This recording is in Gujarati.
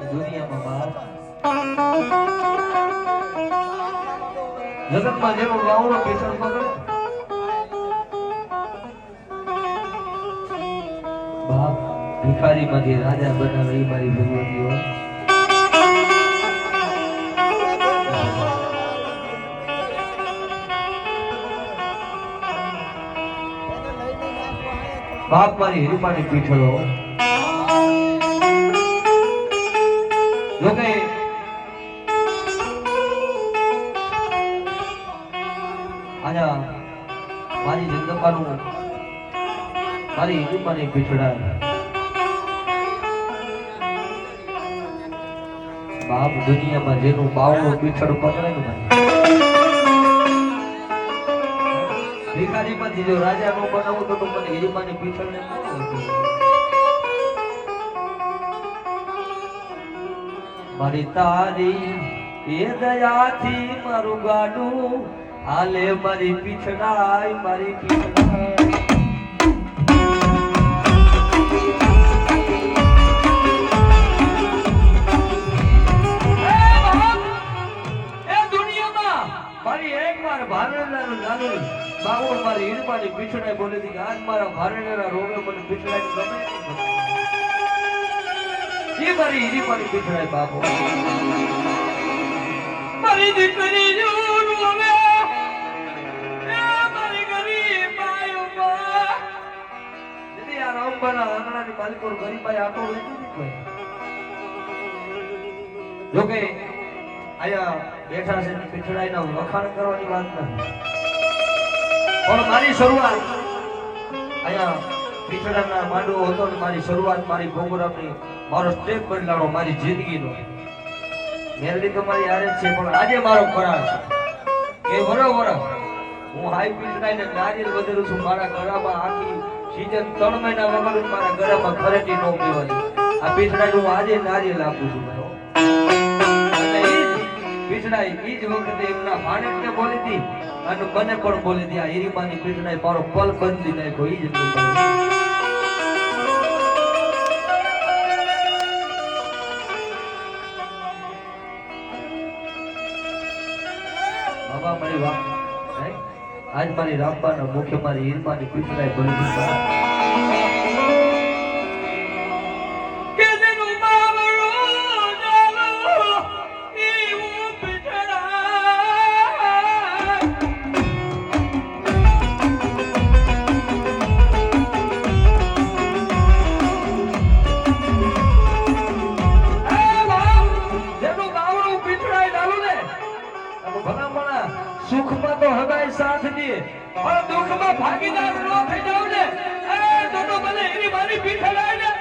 દુનિયામાં બાપ જગતમાં જેનો ગાવડો પીછળ પકડે બાપ ભિખારીમાંથી રાજા બનાવે એ મારી ભગવતી હોય બાપ મારી હિરમાની પીછળો જોકે આજા મારી જગદંબાનું મારી હિરમાની પીછડા બાપ દુનિયામાં જેનું બાવળું પીછળ પકડે ને ભિખારી માંથી જો રાજા નો બનાવું તો મને હિરમાની પીછળ ને મારી તારી એ દયાથી મારું ગાડું હાલે મારી પીછડાય મારી પીછડાય મારી એક વાર ભારેલાનું નાનું બાબુ મારી હિરમાની પીછડાય બોલે છે કે આજ મારા ભારેલા રોગે મને પીછડાય ગમે એ મારી હિરમાની પીછડાય બાબુ મારી દીકરી જોનું હવે એ મારી ગરીબ આયો બા જદી આ રામબાના આંગણાની માલિકો ગરીબાઈ આટો લેતી નથી જોકે આયા બેઠા છે પીછડાઈના વખાણ કરવાની વાત નથી પણ મારી શરૂઆત આયા પીછડાના માંડવો હતો ને મારી શરૂઆત મારી પ્રોગ્રામની મારો સ્ટેપ બદલાણો મારી જિંદગીનો મેરડી તો મારી હારે છે પણ આજે મારો કરાર છે કે બરોબર હું હાઈ પીછડાઈને નારિયેલ વધેરું છું મારા ગળામાં આખી સીઝન 3 મહિના વગર મારા ગળામાં ખરેટી ન પીવાની આ પીછડાઈને હું આજે નારિયેલ આપું છું પીછડાઈ ઈ જ વખતે એમના માણેકને બોલી હતી અને મને પણ બોલી હતી આ હિરમાની પીછડાઈ મારો પલ બદલી નાખ્યો ઈ જ બાબા મારી વાત આજ મારી રામબાના મુખ્ય મારી હિરમાની પીછડાઈ બોલી હતી સુખમાં તો હગાઈ સાથ દે પણ દુઃખમાં ભાગીદાર ન થઈ જાવ ને એ તો મને એની મારી પીઠ લાઈને